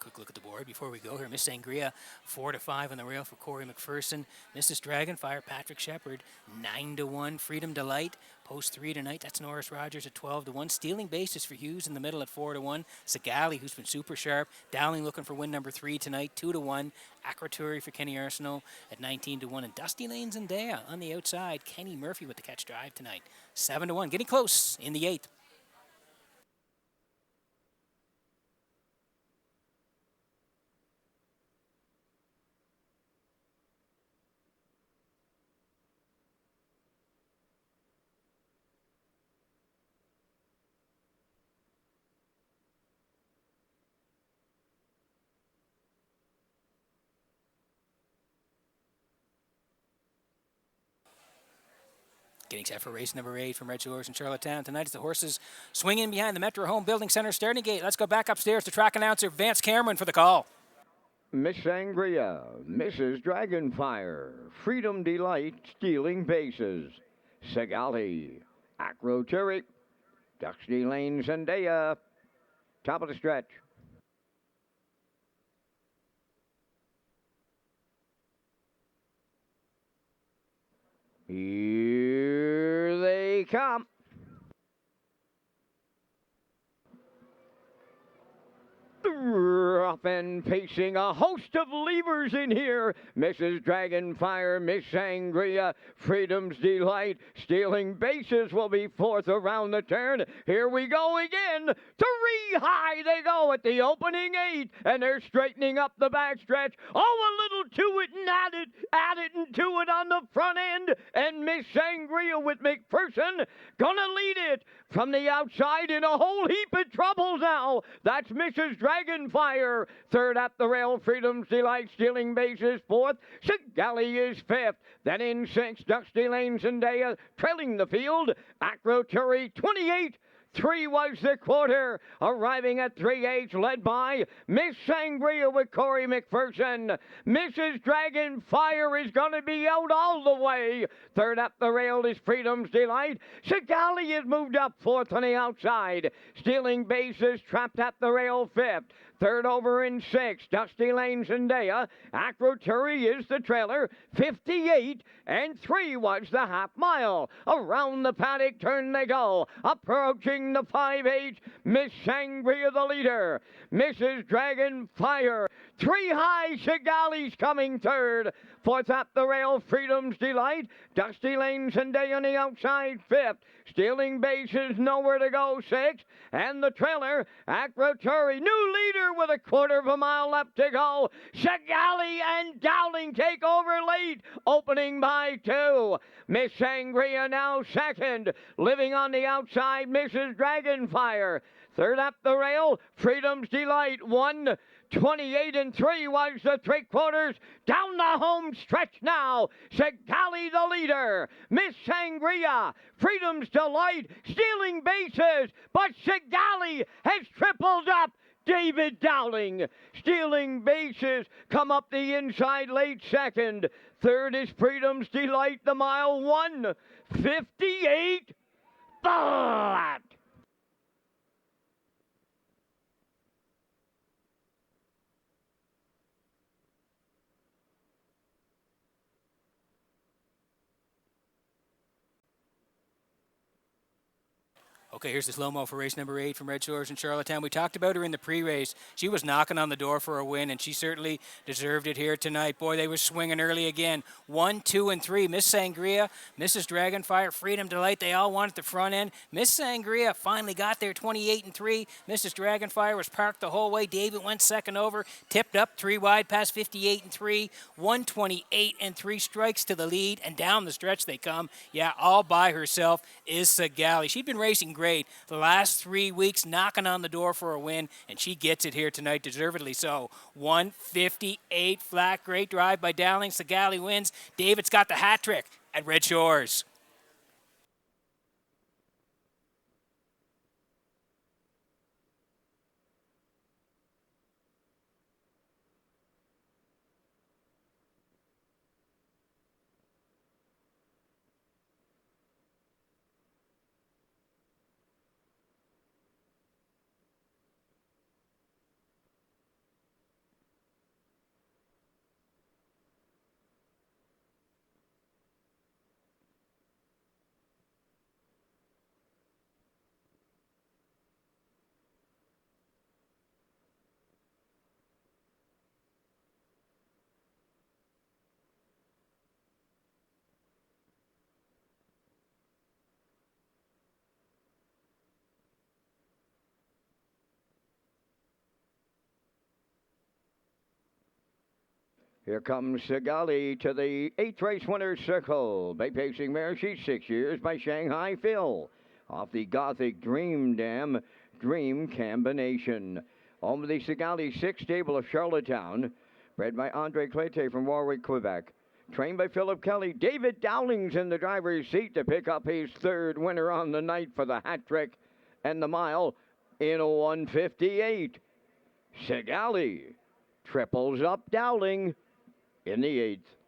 quick look at the board before we go here. Miss Sangria, 4-5 on the rail for Corey McPherson. Mrs. Dragonfire, Patrick Shepard, 9-1. Freedom Delight, post 3 tonight. That's Norris Rogers at 12-1. Stealing Bases for Hughes in the middle at 4-1. Sagali, who's been super sharp. Dowling looking for win number 3 tonight, 2-1. Aquaturi for Kenny Arsenault at 19-1. And Dusty Lane Zendaya on the outside. Kenny Murphy with the catch drive tonight, 7-1. Getting close in the 8th. Getting set for race number 8 from Red Shores in Charlottetown. Tonight is the horses swinging behind the Metro Home Building Center starting gate. Let's go back upstairs to track announcer Vance Cameron for the call. Miss Sangria, Mrs. Dragonfire, Freedom Delight, Stealing Bases, Sagali, Aquaturi, Dusty Lane Zendaya, top of the stretch. Here they come. Up and pacing a host of levers in here. Mrs. Dragonfire, Miss Sangria, Freedom's Delight, Stealing Bases will be fourth around the turn. Here we go again. 3 high they go at the opening 8, and they're straightening up the backstretch. Oh, a little to it and add it and to it on the front end. And Miss Sangria with McPherson gonna lead it from the outside in a whole heap of trouble now. That's Mrs. Dragonfire. Third at the rail, Freedom's Delight, Stealing Bases fourth. Sagali is fifth. Then in sixth, Dusty Lane Zendaya trailing the field. Aquaturi 28. 3 was the quarter, arriving at 3/8, led by Miss Sangria with Corey McPherson. Mrs. Dragonfire is going to be out all the way. Third up the rail is Freedom's Delight. Sagali has moved up fourth on the outside. Stealing Bases trapped at the rail fifth. Third over in sixth, Dusty Lane Zendaya. Aquaturi is the trailer, 58, and 3 was the half mile. Around the paddock turn they go, approaching the 5/8. Miss Sangria the leader. Mrs. Dragonfire, 3 high, Sagali's coming third. Fourth up the rail, Freedom's Delight. Dusty Lane Zendaya on the outside, fifth. Stealing Bases, nowhere to go, sixth. And the trailer, Aquaturi, new leader with a quarter of a mile left to go. Sagali and Dowling take over late, opening by 2. Miss Sangria now second. Living on the outside, Mrs. Dragonfire. Third up the rail, Freedom's Delight, 1:28 and 3 was the 3/4. Down the home stretch now. Sagali the leader. Miss Sangria, Freedom's Delight, Stealing Bases, but Sagali has tripled up. David Dowling, Stealing Bases, come up the inside late second. Third is Freedom's Delight, the mile, 1:58 flat. Okay, here's the slow-mo for race number 8 from Red Shores in Charlottetown. We talked about her in the pre-race. She was knocking on the door for a win, and she certainly deserved it here tonight. Boy, they were swinging early again. 1, 2, and 3. Miss Sangria, Mrs. Dragonfire, Freedom Delight, they all won at the front end. Miss Sangria finally got there, 28 and 3. Mrs. Dragonfire was parked the whole way. David went second over, tipped up 3 wide, past 58 and 3. 128 and 3 strikes to the lead, and down the stretch they come. Yeah, all by herself is Sagali. She'd been racing great the last 3 weeks, knocking on the door for a win, and she gets it here tonight, deservedly so. 1:58 flat, great drive by Dowling. Sagali wins. David's got the hat trick at Red Shores. Here comes Sigali to the 8th race winner's circle. Bay pacing mare, she's 6 years by Shanghai Phil. Off the Gothic Dream Dam Dream Combination. Home of the Sigali 6 stable of Charlottetown. Bred by Andre Clété from Warwick, Quebec. Trained by Philip Kelly. David Dowling's in the driver's seat to pick up his 3rd winner on the night for the hat trick and the mile in 1:58. Sigali triples up Dowling in the 8th.